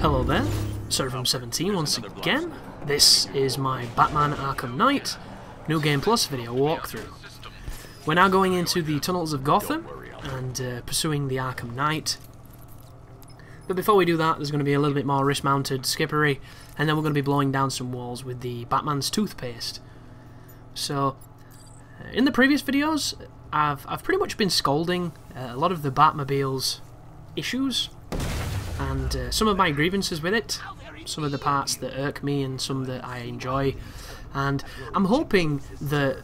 Hello there, Servum17 once again. This is my Batman Arkham Knight New Game Plus video walkthrough. We're now going into the tunnels of Gotham and pursuing the Arkham Knight. But before we do that, there's going to be a little bit more wrist-mounted skippery, and then we're going to be blowing down some walls with the Batman's toothpaste. So, in the previous videos, I've pretty much been scolding a lot of the Batmobile's issues, and some of my grievances with it, some of the parts that irk me and some that I enjoy, and I'm hoping that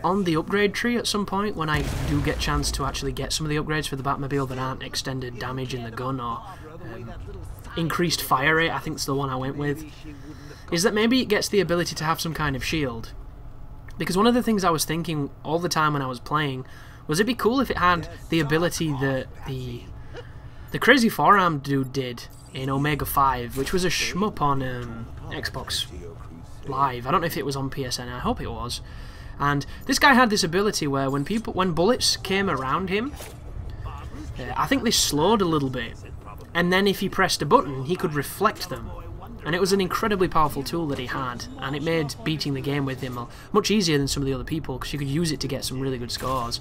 on the upgrade tree at some point, when I do get a chance to actually get some of the upgrades for the Batmobile that aren't extended damage in the gun or increased fire rate, I think it's the one I went with, is that maybe it gets the ability to have some kind of shield. Because one of the things I was thinking all the time when I was playing was it'd be cool if it had the ability that the Crazy Forearm dude did in Omega 5, which was a shmup on Xbox Live. I don't know if it was on PSN, I hope it was. And this guy had this ability where when bullets came around him, I think they slowed a little bit, and then if he pressed a button, he could reflect them. And it was an incredibly powerful tool that he had, and it made beating the game with him much easier than some of the other people, because you could use it to get some really good scores.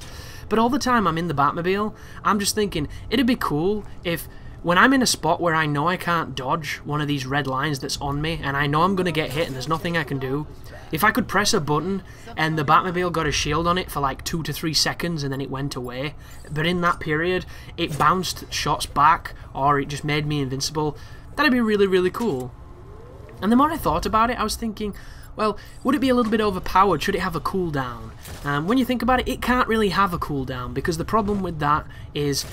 But all the time I'm in the Batmobile, I'm just thinking, it'd be cool if, when I'm in a spot where I know I can't dodge one of these red lines that's on me, and I know I'm going to get hit and there's nothing I can do, if I could press a button and the Batmobile got a shield on it for like 2 to 3 seconds and then it went away, but in that period it bounced shots back or it just made me invincible, that'd be really, really cool. And the more I thought about it, I was thinking, well, would it be a little bit overpowered? Should it have a cooldown? When you think about it, it can't really have a cooldown, because the problem with that is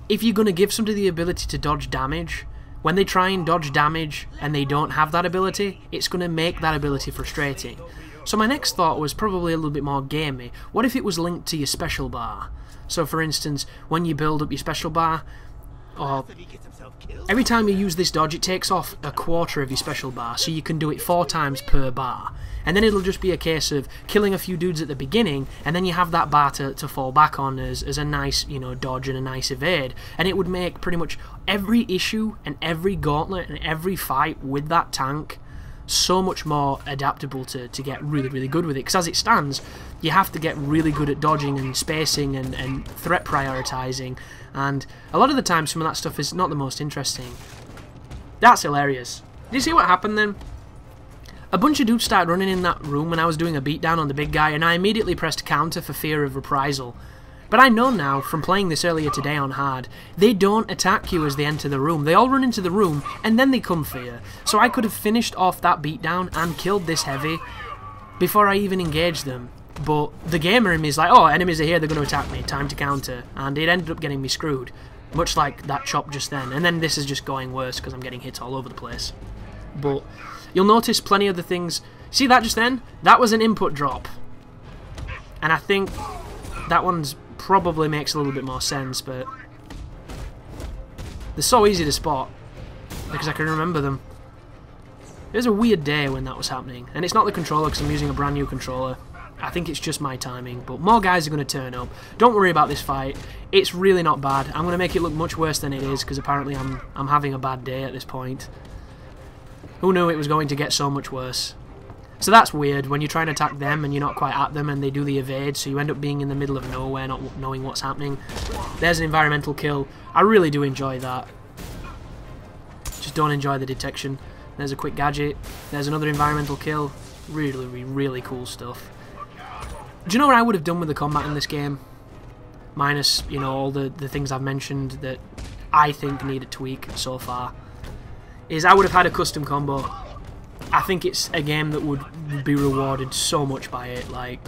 if you're going to give somebody the ability to dodge damage, when they try and dodge damage and they don't have that ability, it's going to make that ability frustrating. So my next thought was probably a little bit more gamey. What if it was linked to your special bar? So for instance, when you build up your special bar, or every time you use this dodge, it takes off a quarter of your special bar, so you can do it 4 times per bar. And then it'll just be a case of killing a few dudes at the beginning, and then you have that bar to fall back on as a nice, you know, dodge and a nice evade. And it would make pretty much every issue and every gauntlet and every fight with that tank so much more adaptable to get really, really good with it. Because as it stands, you have to get really good at dodging and spacing and threat prioritizing, and a lot of the time some of that stuff is not the most interesting. That's hilarious. Did you see what happened then? A bunch of dudes started running in that room when I was doing a beatdown on the big guy, and I immediately pressed counter for fear of reprisal. But I know now, from playing this earlier today on hard, they don't attack you as they enter the room. They all run into the room, and then they come for you. So I could have finished off that beatdown and killed this heavy before I even engaged them. But the gamer in me is like, oh, enemies are here, they're going to attack me, time to counter. And it ended up getting me screwed, much like that chop just then. And then this is just going worse because I'm getting hit all over the place. But you'll notice plenty of the things. See that just then? That was an input drop. And I think that one's probably makes a little bit more sense, but they're so easy to spot because I can remember them. It was a weird day when that was happening, and it's not the controller because I'm using a brand new controller. I think it's just my timing, but more guys are going to turn up. Don't worry about this fight. It's really not bad. I'm going to make it look much worse than it is because apparently I'm having a bad day at this point. Who knew it was going to get so much worse? So that's weird when you try and attack them and you're not quite at them and they do the evade, so you end up being in the middle of nowhere not knowing what's happening. There's an environmental kill. I really do enjoy that. Just don't enjoy the detection. There's a quick gadget. There's another environmental kill. Really, really cool stuff. Do you know what I would have done with the combat in this game? Minus, you know, all the things I've mentioned that I think need a tweak so far. Is I would have had a custom combo. I think it's a game that would be rewarded so much by it, like.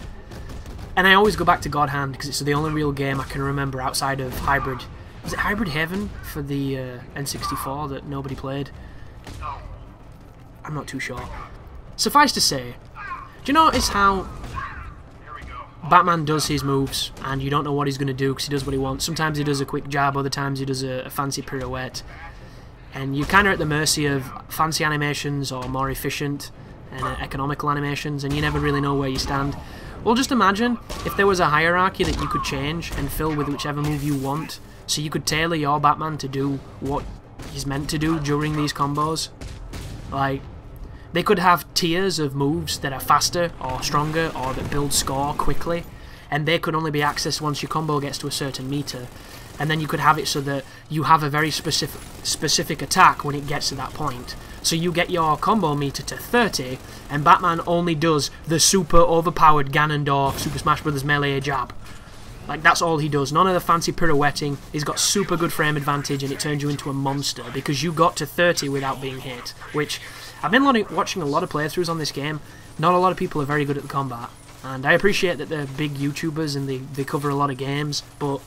And I always go back to God Hand because it's the only real game I can remember outside of Hybrid. Was it Hybrid Heaven for the N64 that nobody played? I'm not too sure. Suffice to say, do you notice how Batman does his moves and you don't know what he's going to do because he does what he wants? Sometimes he does a quick jab, other times he does a fancy pirouette. And you're kind of at the mercy of fancy animations or more efficient and economical animations, and you never really know where you stand. Well, just imagine if there was a hierarchy that you could change and fill with whichever move you want, so you could tailor your Batman to do what he's meant to do during these combos. Like, they could have tiers of moves that are faster or stronger or that build score quickly, and they could only be accessed once your combo gets to a certain meter. And then you could have it so that you have a very specific attack when it gets to that point. So you get your combo meter to 30, and Batman only does the super overpowered Ganondorf Super Smash Bros. Melee jab. Like, that's all he does. None of the fancy pirouetting. He's got super good frame advantage, and it turns you into a monster because you got to 30 without being hit. Which, I've been watching a lot of playthroughs on this game. Not a lot of people are very good at the combat. And I appreciate that they're big YouTubers and they cover a lot of games, but...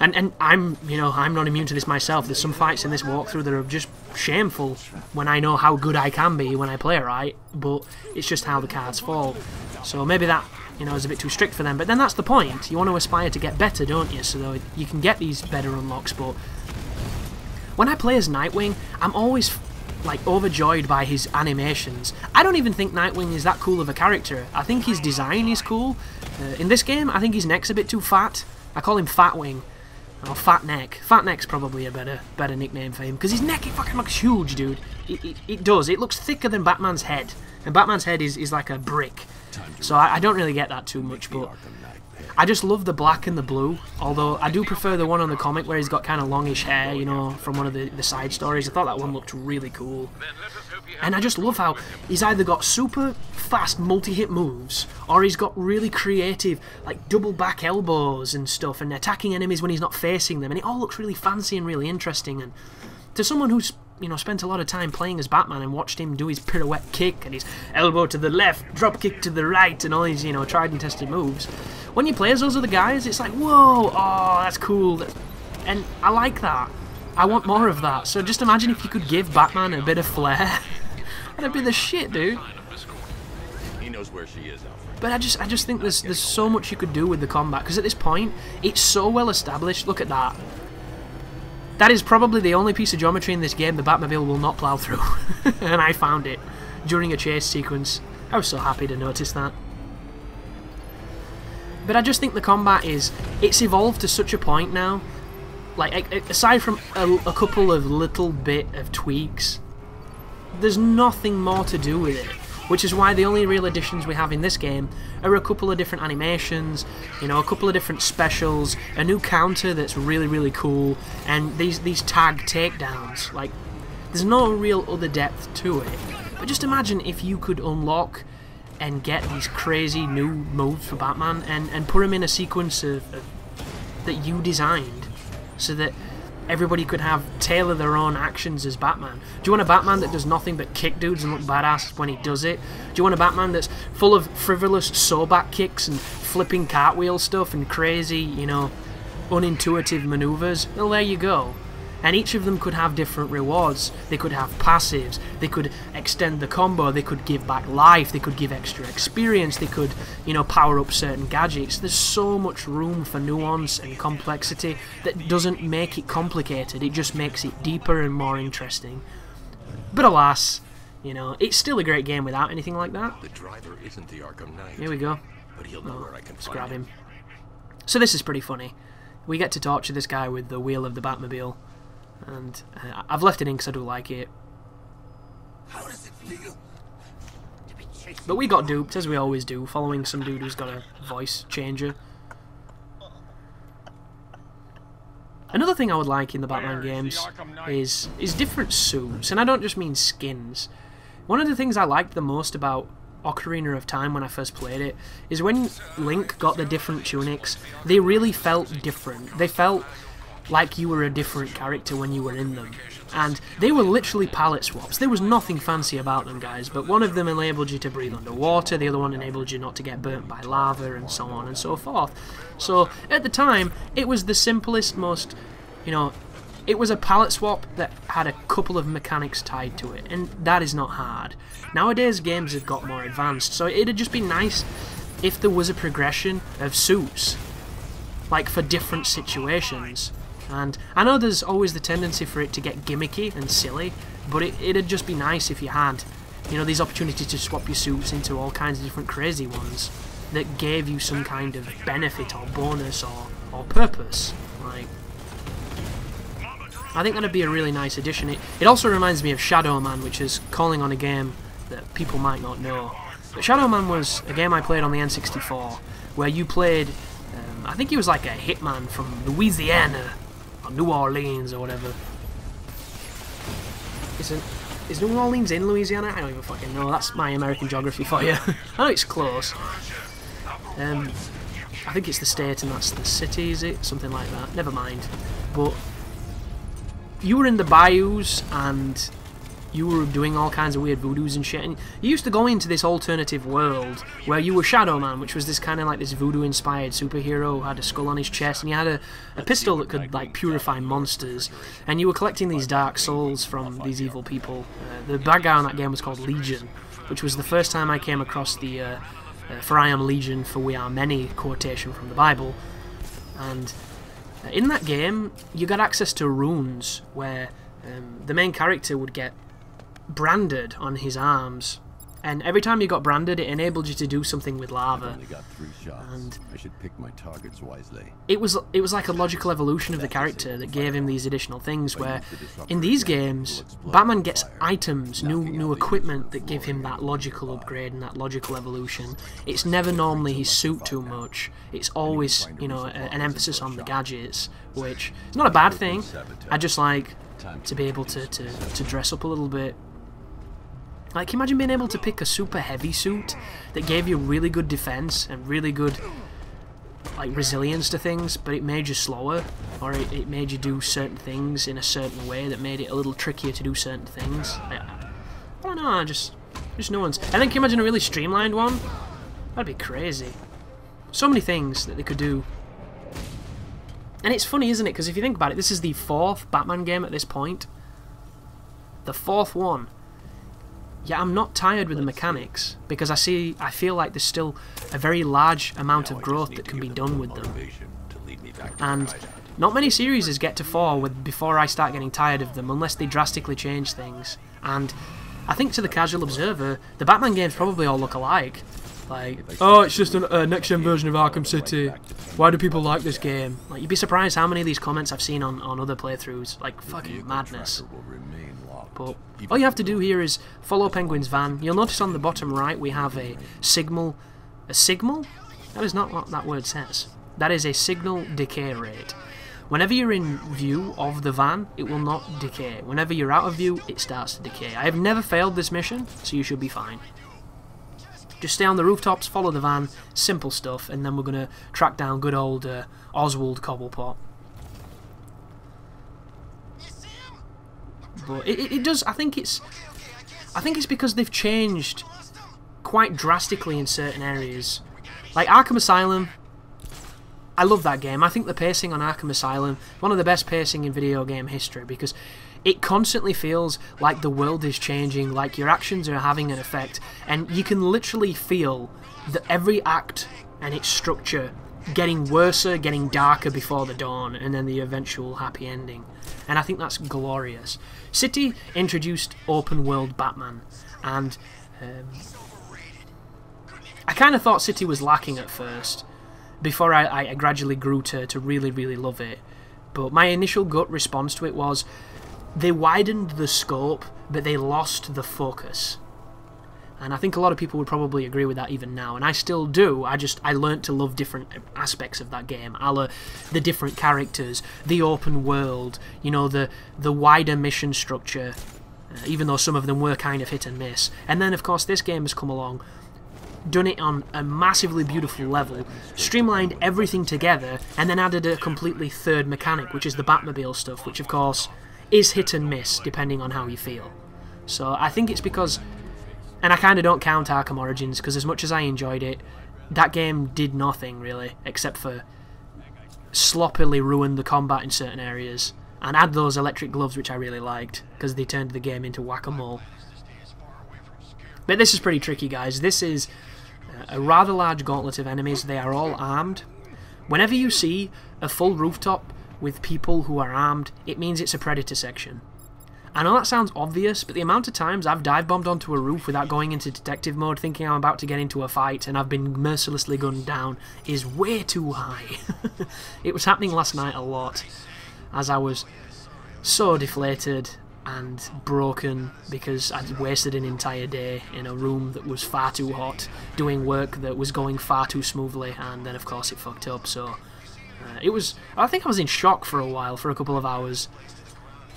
And I'm not immune to this myself. There's some fights in this walkthrough that are just shameful when I know how good I can be when I play right, but it's just how the cards fall. So maybe that, is a bit too strict for them. But then that's the point. You want to aspire to get better, don't you? So you can get these better unlocks, but when I play as Nightwing, I'm always like overjoyed by his animations. I don't even think Nightwing is that cool of a character. I think his design is cool. In this game, I think his neck's a bit too fat. I call him Fatwing. Or Fat Neck. Fat Neck's probably a better nickname for him, because his neck, it fucking looks huge, dude. It does. It looks thicker than Batman's head. And Batman's head is like a brick. So I don't really get that too much, but I just love the black and the blue. Although I do prefer the one on the comic where he's got kind of longish hair, from one of the side stories. I thought that one looked really cool. And I just love how he's either got super fast multi-hit moves, or he's got really creative, like, double back elbows and stuff, and attacking enemies when he's not facing them, and it all looks really fancy and really interesting. And to someone who's, spent a lot of time playing as Batman and watched him do his pirouette kick and his elbow to the left, drop kick to the right, and all these, tried and tested moves, when you play as those other guys, it's like, whoa, oh, that's cool. And I like that. I want more of that. So just imagine if you could give Batman a bit of flair. That'd be the shit, dude. He knows where she is, Alfred. But I just think there's so much you could do with the combat, because at this point it's so well established. Look at that. That is probably the only piece of geometry in this game the Batmobile will not plow through. And I found it during a chase sequence. I was so happy to notice that. But I just think the combat it's evolved to such a point now. Like, aside from a couple of little bit of tweaks, there's nothing more to do with it, which is why the only real additions we have in this game are a couple of different animations, a couple of different specials, a new counter that's really, really cool, and these tag takedowns. Like, there's no real other depth to it. But just imagine if you could unlock and get these crazy new moves for Batman and put them in a sequence that you designed, so that everybody could tailor their own actions as Batman. Do you want a Batman that does nothing but kick dudes and look badass when he does it? Do you want a Batman that's full of frivolous soul-back kicks and flipping cartwheel stuff and crazy, unintuitive maneuvers? Well, there you go. And each of them could have different rewards. They could have passives, they could extend the combo, they could give back life, they could give extra experience, they could, power up certain gadgets. There's so much room for nuance and complexity that doesn't make it complicated, it just makes it deeper and more interesting. But alas, it's still a great game without anything like that. The driver isn't the Arkham Knight. Here we go. But he'll know where I can Let's find grab him. So this is pretty funny. We get to torture this guy with the wheel of the Batmobile. And I've left it in because I do like it. How does it feel to be chased? But we got duped, as we always do, following some dude who's got a voice changer. Another thing I would like in the Batman games is different suits, and I don't just mean skins. One of the things I liked the most about Ocarina of Time when I first played it is when Link got the different tunics, they really felt different. They felt like you were a different character when you were in them. And they were literally palette swaps. There was nothing fancy about them, guys, but one of them enabled you to breathe underwater, the other one enabled you not to get burnt by lava, and so on and so forth. So, at the time, it was the simplest, most, it was a palette swap that had a couple of mechanics tied to it, and that is not hard. Nowadays, games have got more advanced, so it'd just be nice if there was a progression of suits, like for different situations. And I know there's always the tendency for it to get gimmicky and silly, but it'd just be nice if you had, these opportunities to swap your suits into all kinds of different crazy ones that gave you some kind of benefit or bonus or purpose. Like, I think that'd be a really nice addition. It also reminds me of Shadow Man, which is calling on a game that people might not know. But Shadow Man was a game I played on the N64, where you played, I think he was like a hitman from Louisiana, or New Orleans, or whatever. Is New Orleans in Louisiana? I don't even fucking know. That's my American geography for you. I know it's close. I think it's the state and that's the city, is it? Something like that. Never mind. But you were in the bayous and you were doing all kinds of weird voodoos and shit. And you used to go into this alternative world where you were Shadow Man, which was this kind of like this voodoo-inspired superhero who had a skull on his chest, and you had a pistol that could like purify monsters. And you were collecting these dark souls from these evil people. The bad guy on that game was called Legion, which was the first time I came across the "For I am Legion, for we are many" quotation from the Bible. And in that game, you got access to runes where the main character would get branded on his arms, and every time you got branded, it enabled you to do something with lava. And I should pick my targets wisely. It was like a logical evolution of the character that gave him these additional things. Where in these games, Batman gets items, new equipment that give him that logical upgrade and that logical evolution. It's never normally his suit too much. It's always, you know, an emphasis on the gadgets, which is not a bad thing. I just like to be able to dress up a little bit. Like, can you imagine being able to pick a super heavy suit that gave you really good defense and really good, like, resilience to things, but it made you slower, or it made you do certain things in a certain way that made it a little trickier to do certain things? I don't know, just no one's. And then can you imagine a really streamlined one? That'd be crazy. So many things that they could do. And it's funny, isn't it? Because if you think about it, this is the 4th Batman game at this point. The 4th one. Yeah, I'm not tired with the mechanics, because I feel like there's still a very large amount of growth that can be done with them. And not many series get to 4 before I start getting tired of them, unless they drastically change things. And I think to the casual observer, the Batman games probably all look alike. Like, oh, it's just a next-gen version of Arkham City. Why do people like this game? Like, you'd be surprised how many of these comments I've seen on other playthroughs. Like, fucking madness. But all you have to do here is follow Penguin's van. You'll notice on the bottom right we have a signal. A signal? That is not what that word says. That is a signal decay rate. Whenever you're in view of the van, it will not decay. Whenever you're out of view, it starts to decay. I have never failed this mission, so you should be fine. Just stay on the rooftops, follow the van, simple stuff, and then we're going to track down good old Oswald Cobblepot. But it does. I think it's because they've changed quite drastically in certain areas. Like Arkham Asylum, I love that game. I think the pacing on Arkham Asylum, one of the best pacing in video game history, because it constantly feels like the world is changing, like your actions are having an effect, and you can literally feel that every act and its structure getting worse, getting darker before the dawn, and then the eventual happy ending. And I think that's glorious. City introduced open world Batman, and I kind of thought City was lacking at first, before I gradually grew to really, really love it. But my initial gut response to it was, they widened the scope, but they lost the focus. And I think a lot of people would probably agree with that even now, and I still do. I learnt to love different aspects of that game, a la the different characters, the open world, you know, the wider mission structure, even though some of them were kind of hit and miss. And then, of course, this game has come along, done it on a massively beautiful level, streamlined everything together, and then added a completely third mechanic, which is the Batmobile stuff, which, of course, is hit and miss, depending on how you feel. So I think it's because... And I kind of don't count Arkham Origins, because as much as I enjoyed it, that game did nothing, really, except for sloppily ruin the combat in certain areas, and add those electric gloves, which I really liked, because they turned the game into whack-a-mole. But this is pretty tricky, guys. This is a rather large gauntlet of enemies. They are all armed. Whenever you see a full rooftop with people who are armed, it means it's a Predator section. I know that sounds obvious, but the amount of times I've dive-bombed onto a roof without going into detective mode thinking I'm about to get into a fight and I've been mercilessly gunned down is way too high. It was happening last night a lot as I was so deflated and broken because I'd wasted an entire day in a room that was far too hot, doing work that was going far too smoothly, and then of course it fucked up. So I think I was in shock for a while, for a couple of hours,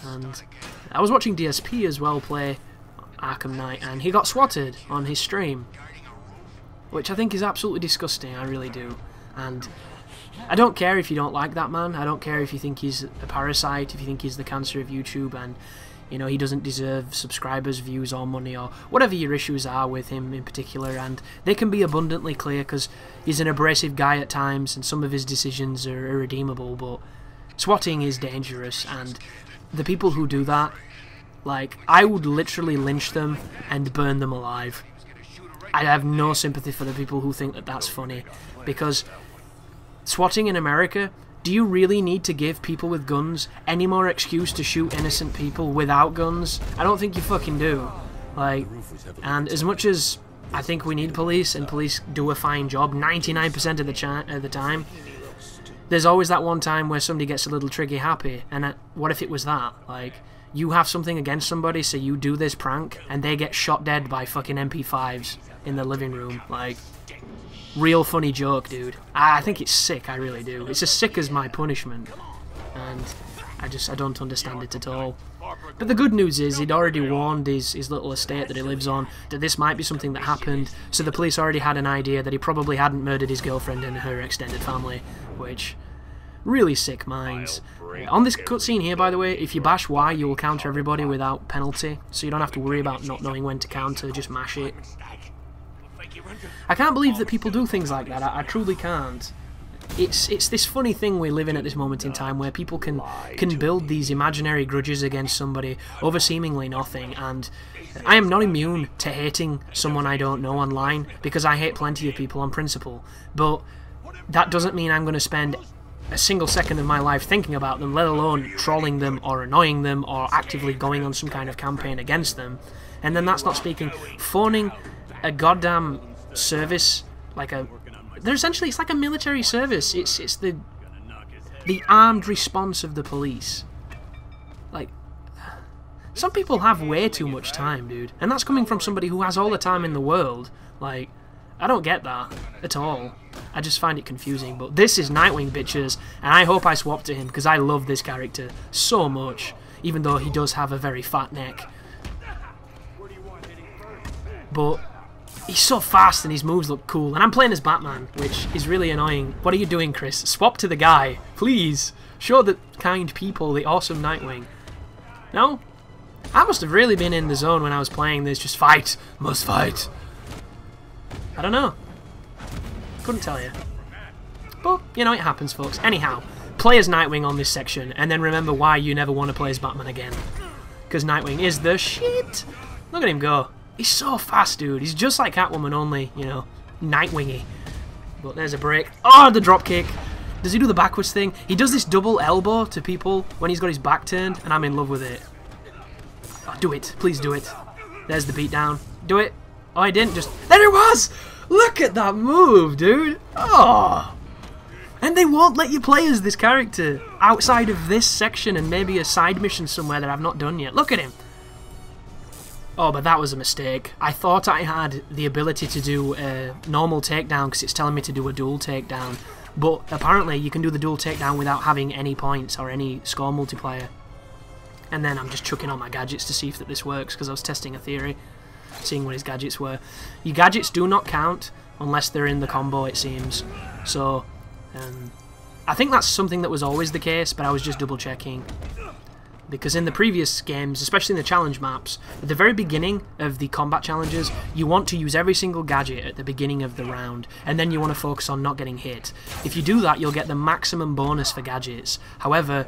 and I was watching DSP as well play Arkham Knight, and he got swatted on his stream, which I think is absolutely disgusting. I really do. And I don't care if you don't like that man. I don't care if you think he's a parasite, if you think he's the cancer of YouTube, and you know he doesn't deserve subscribers, views, or money, or whatever your issues are with him in particular. And they can be abundantly clear because he's an abrasive guy at times, and some of his decisions are irredeemable. But swatting is dangerous, and the people who do that, like, I would literally lynch them and burn them alive. I have no sympathy for the people who think that that's funny, because swatting in America, do you really need to give people with guns any more excuse to shoot innocent people without guns? I don't think you fucking do. Like, and as much as I think we need police, and police do a fine job 99% of the time, there's always that one time where somebody gets a little trigger happy, and what if it was that? Like, you have something against somebody, so you do this prank, and they get shot dead by fucking MP5s in the living room. Like, real funny joke, dude. I think it's sick, I really do. It's as sick as my punishment, and I don't understand it at all. But the good news is he'd already warned his little estate that he lives on that this might be something that happened, so the police already had an idea that he probably hadn't murdered his girlfriend and her extended family, which, really sick minds. On this cutscene here, by the way, if you bash Y, you will counter everybody without penalty, so you don't have to worry about not knowing when to counter, just mash it. I can't believe that people do things like that. I truly can't. It's this funny thing we live in at this moment in time where people can build these imaginary grudges against somebody over seemingly nothing, and I am not immune to hating someone I don't know online, because I hate plenty of people on principle, but that doesn't mean I'm going to spend a single second of my life thinking about them, let alone trolling them or annoying them or actively going on some kind of campaign against them. And then that's not speaking. Phoning a goddamn service, like they're essentially, it's like a military service. It's the armed response of the police. Like, some people have way too much time, dude, and that's coming from somebody who has all the time in the world. Like, I don't get that at all. I just find it confusing. But this is Nightwing, bitches, and I hope I swap to him because I love this character so much, even though he does have a very fat neck. But he's so fast and his moves look cool, and I'm playing as Batman, which is really annoying. What are you doing, Chris? Swap to the guy, please. Show the kind people the awesome Nightwing. No? I must have really been in the zone when I was playing this. Just fight. Must fight. I don't know. Couldn't tell you. But, you know, it happens, folks. Anyhow, play as Nightwing on this section, and then remember why you never want to play as Batman again. Because Nightwing is the shit. Look at him go. He's so fast, dude. He's just like Catwoman, only, you know, Nightwingy. But there's a break. Oh, the drop kick. Does he do the backwards thing? He does this double elbow to people when he's got his back turned, and I'm in love with it. Oh, do it. Please do it. There's the beatdown. Do it. Oh, I didn't. Just... There it was! Look at that move, dude. Oh! And they won't let you play as this character outside of this section and maybe a side mission somewhere that I've not done yet. Look at him. Oh, but that was a mistake. I thought I had the ability to do a normal takedown because it's telling me to do a dual takedown. But apparently you can do the dual takedown without having any points or any score multiplier. And then I'm just chucking on my gadgets to see if that this works because I was testing a theory, seeing what his gadgets were. Your gadgets do not count unless they're in the combo, it seems. So, I think that's something that was always the case, but I was just double checking. Because in the previous games, especially in the challenge maps, at the very beginning of the combat challenges, you want to use every single gadget at the beginning of the round, and then you want to focus on not getting hit. If you do that, you'll get the maximum bonus for gadgets. However,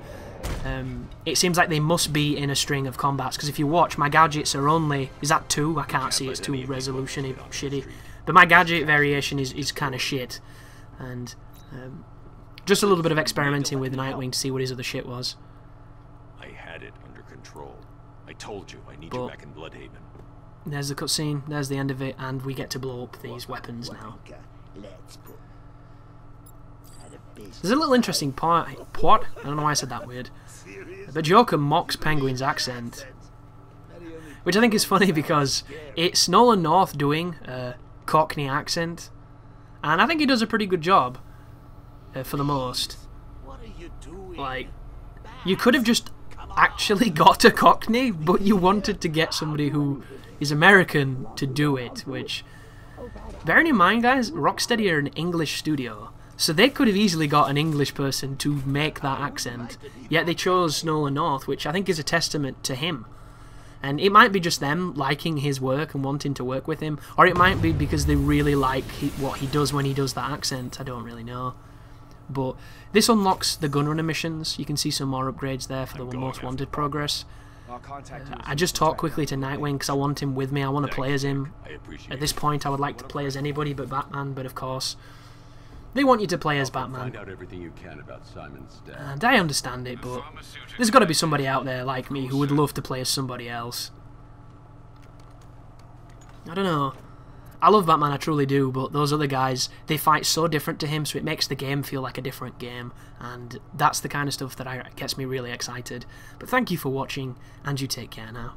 it seems like they must be in a string of combats, because if you watch, my gadgets are only... Is that 2? I can't see, it's 2 resolution shitty. But my gadget variation is kind of shit. And just a little bit of experimenting with Nightwing to see what his other shit was. I had it under control. I told you, I need you back in Bloodhaven. There's the cutscene, there's the end of it, and we get to blow up these weapons now. There's a little interesting plot. I don't know why I said that weird. The Joker mocks Penguin's accent, which I think is funny because it's Nolan North doing a Cockney accent, and I think he does a pretty good job for the most. Like, you could have just actually got a Cockney, but you wanted to get somebody who is American to do it, which, bearing in mind, guys, Rocksteady are an English studio, so they could have easily got an English person to make that accent, yet they chose Nolan North, which I think is a testament to him. And it might be just them liking his work and wanting to work with him, or it might be because they really like what he does when he does that accent. I don't really know. But this unlocks the Gunrunner missions. You can see some more upgrades there for the Most Wanted progress. I just talked quickly to Nightwing because I want him with me. I want to play as him. At this point, I would like to play as anybody but Batman, but of course, they want you to play as Batman. And I understand it, but there's got to be somebody out there like me who would love to play as somebody else. I don't know. I love Batman, I truly do, but those other guys, they fight so different to him, so it makes the game feel like a different game, and that's the kind of stuff that gets me really excited. But thank you for watching, and you take care now.